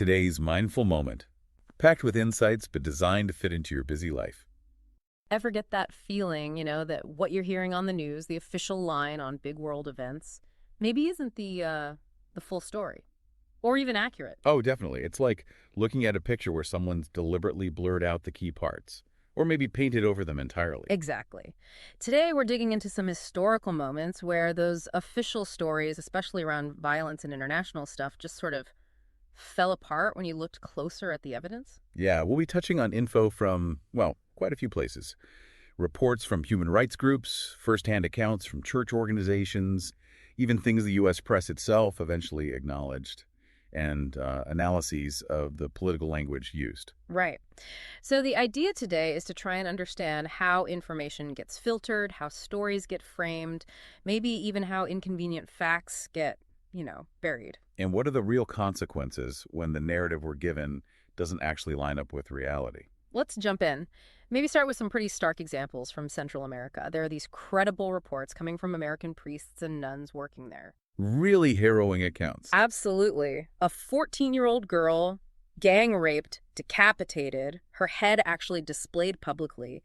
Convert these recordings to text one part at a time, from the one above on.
today's mindful moment, packed with insights but designed to fit into your busy life. Ever get that feeling, that what you're hearing on the news, the official line on big world events, maybe isn't the full story or even accurate? Oh, definitely. It's like looking at a picture where someone's deliberately blurred out the key parts, or maybe painted over them entirely. Exactly. Today, we're digging into some historical moments where those official stories, especially around violence and international stuff, just sort of fell apart when you looked closer at the evidence. Yeah, we'll be touching on info from, well, quite a few places. Reports from human rights groups, first-hand accounts from church organizations, even things the U.S. press itself eventually acknowledged, and analyses of the political language used. Right. So the idea today is to try and understand how information gets filtered, how stories get framed, maybe even how inconvenient facts get, buried. And what are the real consequences when the narrative we're given doesn't actually line up with reality? Let's jump in. Maybe start with some pretty stark examples from Central America. There are these credible reports coming from American priests and nuns working there. Really harrowing accounts. Absolutely. A 14-year-old girl, gang raped, decapitated, her head actually displayed publicly,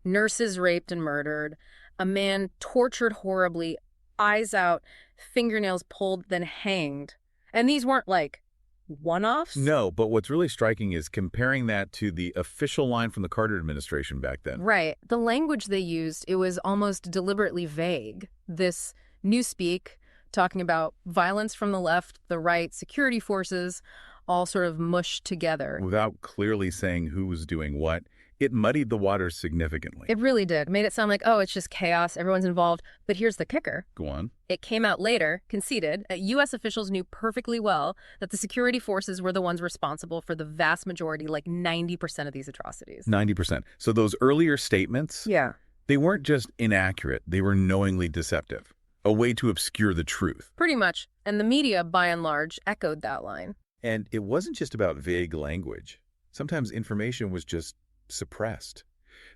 nurses raped and murdered, a man tortured horribly, eyes out, fingernails pulled, then hanged. And these weren't like one-offs? No, but what's really striking is comparing that to the official line from the Carter administration back then. Right. The language they used, it was almost deliberately vague. This newspeak talking about violence from the left, the right, security forces, all sort of mushed together. Without clearly saying who was doing what, it muddied the waters significantly. It really did. Made it sound like, oh, it's just chaos, everyone's involved. But here's the kicker. Go on. It came out later, conceded, that U.S. officials knew perfectly well that the security forces were the ones responsible for the vast majority, like 90% of these atrocities. 90%. So those earlier statements, Yeah. they weren't just inaccurate, they were knowingly deceptive. A way to obscure the truth. Pretty much. And the media, by and large, echoed that line. And it wasn't just about vague language. Sometimes information was just suppressed.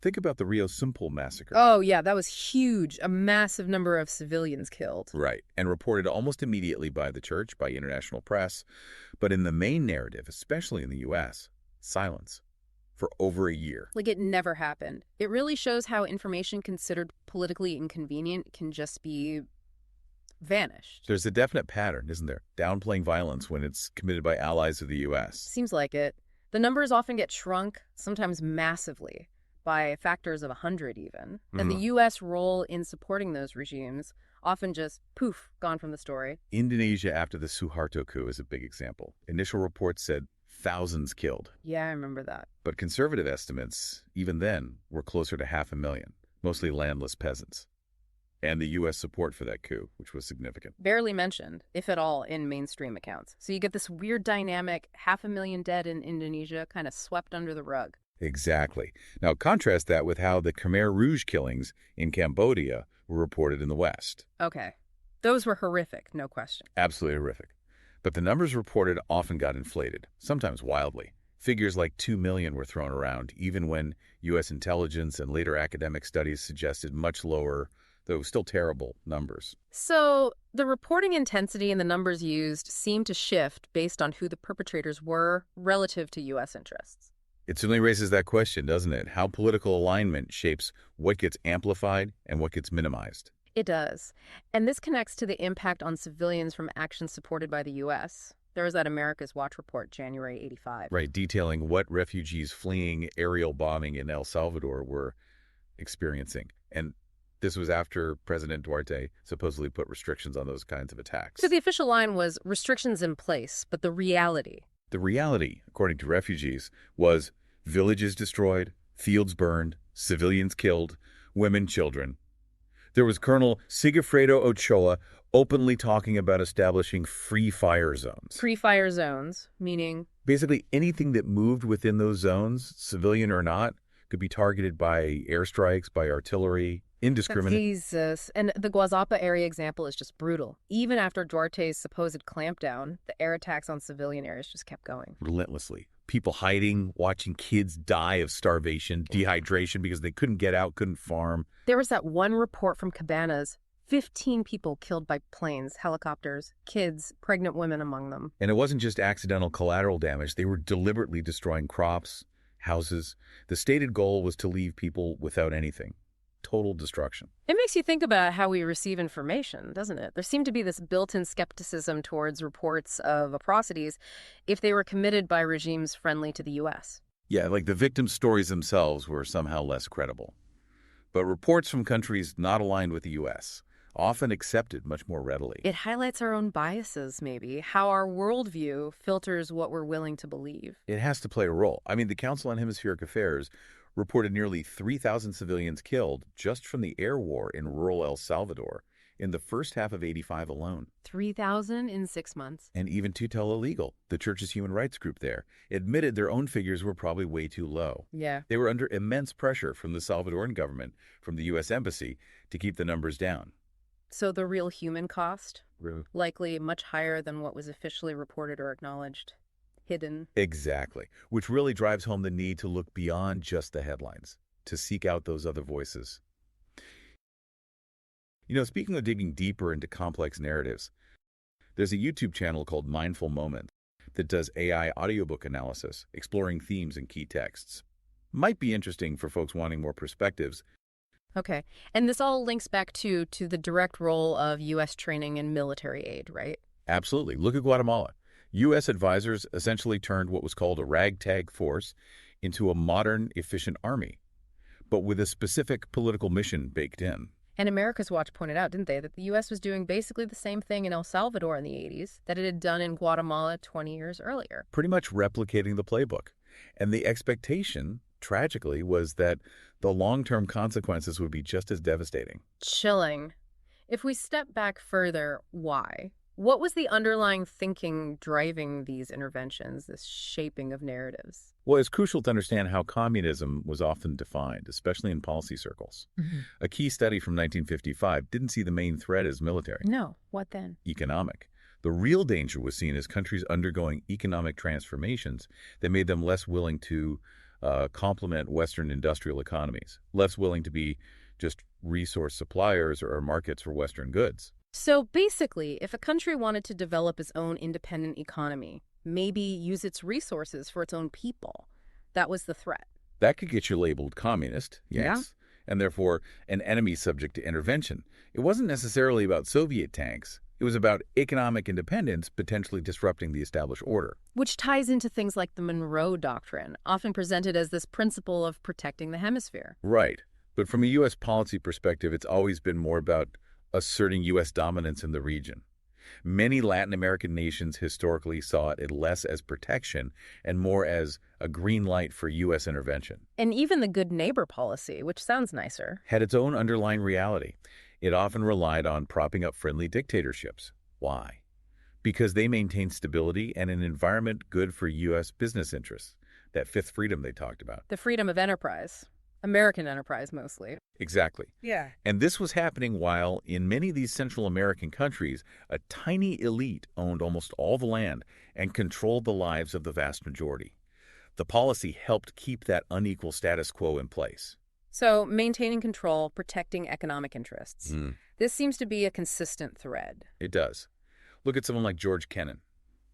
Think about the Rio Simple massacre. Oh, yeah, that was huge. A massive number of civilians killed. Right, and reported almost immediately by the church, by international press. But in the main narrative, especially in the U.S., silence for over a year. Like it never happened. It really shows how information considered politically inconvenient can just be vanished. There's a definite pattern, isn't there? Downplaying violence when it's committed by allies of the U.S. Seems like it. The numbers often get shrunk, sometimes massively, by factors of 100 even. And the U.S. role in supporting those regimes often just, poof, gone from the story. Indonesia after the Suharto coup is a big example. Initial reports said thousands killed. Yeah, I remember that. But conservative estimates, even then, were closer to 500,000, mostly landless peasants. And the U.S. support for that coup, which was significant. Barely mentioned, if at all, in mainstream accounts. So you get this weird dynamic, 500,000 dead in Indonesia, kind of swept under the rug. Exactly. Now contrast that with how the Khmer Rouge killings in Cambodia were reported in the West. Okay. Those were horrific, no question. Absolutely horrific. But the numbers reported often got inflated, sometimes wildly. Figures like 2 million were thrown around, even when U.S. intelligence and later academic studies suggested much lower, though still terrible, numbers. So the reporting intensity and the numbers used seem to shift based on who the perpetrators were relative to U.S. interests. It certainly raises that question, doesn't it? How political alignment shapes what gets amplified and what gets minimized. It does. And this connects to the impact on civilians from actions supported by the U.S. There was that America's Watch report, January 85. Right, detailing what refugees fleeing aerial bombing in El Salvador were experiencing. And this was after President Duarte supposedly put restrictions on those kinds of attacks. So the official line was restrictions in place, but the reality. The reality, according to refugees, was villages destroyed, fields burned, civilians killed, women, children. There was Colonel Sigifredo Ochoa openly talking about establishing free fire zones. Free fire zones, meaning? Basically anything that moved within those zones, civilian or not, could be targeted by airstrikes, by artillery, indiscriminate. Jesus. And the Guazapa area example is just brutal. Even after Duarte's supposed clampdown, the air attacks on civilian areas just kept going. Relentlessly. People hiding, watching kids die of starvation, dehydration because they couldn't get out, couldn't farm. There was that one report from Cabanas. 15 people killed by planes, helicopters, kids, pregnant women among them. And it wasn't just accidental collateral damage. They were deliberately destroying crops, houses. The stated goal was to leave people without anything. Total destruction. It makes you think about how we receive information, doesn't it? There seemed to be this built-in skepticism towards reports of atrocities if they were committed by regimes friendly to the U.S. Yeah, like the victims' stories themselves were somehow less credible. But reports from countries not aligned with the U.S. often accepted much more readily. It highlights our own biases, maybe, how our worldview filters what we're willing to believe. It has to play a role. I mean, the Council on Hemispheric Affairs reported nearly 3,000 civilians killed just from the air war in rural El Salvador in the first half of '85 alone. 3,000 in 6 months. And even Tutela Legal, the church's human rights group there, admitted their own figures were probably way too low. Yeah. They were under immense pressure from the Salvadoran government, from the U.S. Embassy, to keep the numbers down. So the real human cost? Really? Likely much higher than what was officially reported or acknowledged. Hidden. Exactly, which really drives home the need to look beyond just the headlines, to seek out those other voices. You know, speaking of digging deeper into complex narratives, there's a YouTube channel called Mindful Moments that does AI audiobook analysis, exploring themes and key texts. Might be interesting for folks wanting more perspectives. Okay. And this all links back to the direct role of U.S. training and military aid, right? Absolutely. Look at Guatemala. U.S. advisors essentially turned what was called a ragtag force into a modern, efficient army, but with a specific political mission baked in. And America's Watch pointed out, didn't they, that the U.S. was doing basically the same thing in El Salvador in the 80s that it had done in Guatemala 20 years earlier. Pretty much replicating the playbook. And the expectation, tragically, was that the long-term consequences would be just as devastating. Chilling. If we step back further, why? What was the underlying thinking driving these interventions, this shaping of narratives? Well, it's crucial to understand how communism was often defined, especially in policy circles. A key study from 1955 didn't see the main threat as military. No. What then? Economic. The real danger was seen as countries undergoing economic transformations that made them less willing to complement Western industrial economies, less willing to be just resource suppliers or markets for Western goods. So basically, if a country wanted to develop its own independent economy, maybe use its resources for its own people, that was the threat. That could get you labeled communist, yes, Yeah. and therefore an enemy subject to intervention. It wasn't necessarily about Soviet tanks. It was about economic independence potentially disrupting the established order. Which ties into things like the Monroe Doctrine, often presented as this principle of protecting the hemisphere. Right. But from a U.S. policy perspective, it's always been more about asserting U.S. dominance in the region. Many Latin American nations historically saw it less as protection and more as a green light for U.S. intervention. And even the good neighbor policy, which sounds nicer. Had its own underlying reality. It often relied on propping up friendly dictatorships. Why? Because they maintained stability and an environment good for U.S. business interests. That fifth freedom they talked about. The freedom of enterprise. American enterprise, mostly. Exactly. Yeah. And this was happening while, in many of these Central American countries, a tiny elite owned almost all the land and controlled the lives of the vast majority. The policy helped keep that unequal status quo in place. So, maintaining control, protecting economic interests. This seems to be a consistent thread. It does. Look at someone like George Kennan,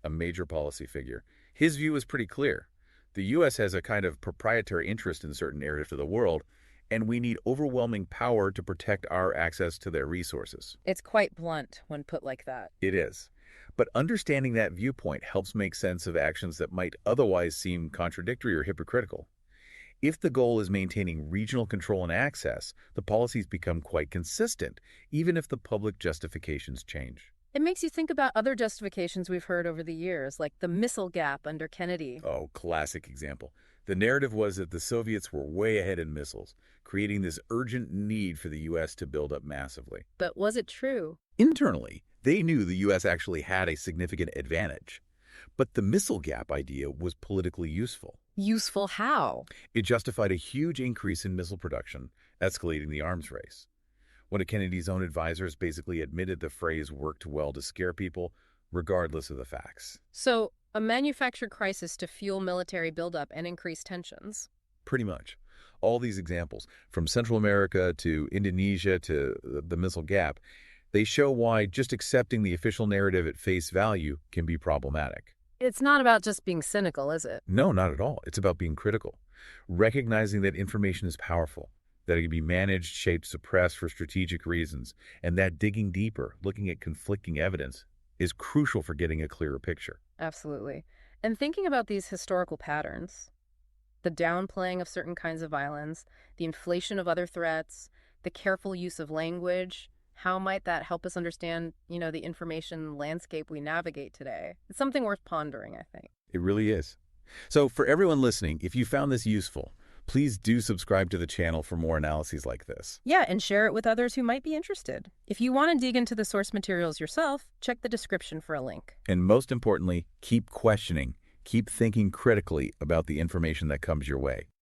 a major policy figure. His view is pretty clear. The U.S. has a kind of proprietary interest in certain areas of the world, and we need overwhelming power to protect our access to their resources. It's quite blunt when put like that. It is. But understanding that viewpoint helps make sense of actions that might otherwise seem contradictory or hypocritical. If the goal is maintaining regional control and access, the policies become quite consistent, even if the public justifications change. It makes you think about other justifications we've heard over the years, like the missile gap under Kennedy. Oh, classic example. The narrative was that the Soviets were way ahead in missiles, creating this urgent need for the U.S. to build up massively. But was it true? Internally, they knew the U.S. actually had a significant advantage. But the missile gap idea was politically useful. Useful how? It justified a huge increase in missile production, escalating the arms race. One of Kennedy's own advisors basically admitted the phrase worked well to scare people, regardless of the facts. So, a manufactured crisis to fuel military buildup and increase tensions. Pretty much. All these examples, from Central America to Indonesia to the missile gap, They show why just accepting the official narrative at face value can be problematic. It's not about just being cynical, is it? No, not at all. It's about being critical, recognizing that information is powerful, that it can be managed, shaped, suppressed for strategic reasons, and that digging deeper, looking at conflicting evidence, is crucial for getting a clearer picture. Absolutely. And thinking about these historical patterns, the downplaying of certain kinds of violence, the inflation of other threats, the careful use of language, how might that help us understand, the information landscape we navigate today? It's something worth pondering, I think. It really is. So for everyone listening, if you found this useful, please do subscribe to the channel for more analyses like this. Yeah, and share it with others who might be interested. If you want to dig into the source materials yourself, check the description for a link. And most importantly, keep questioning, keep thinking critically about the information that comes your way.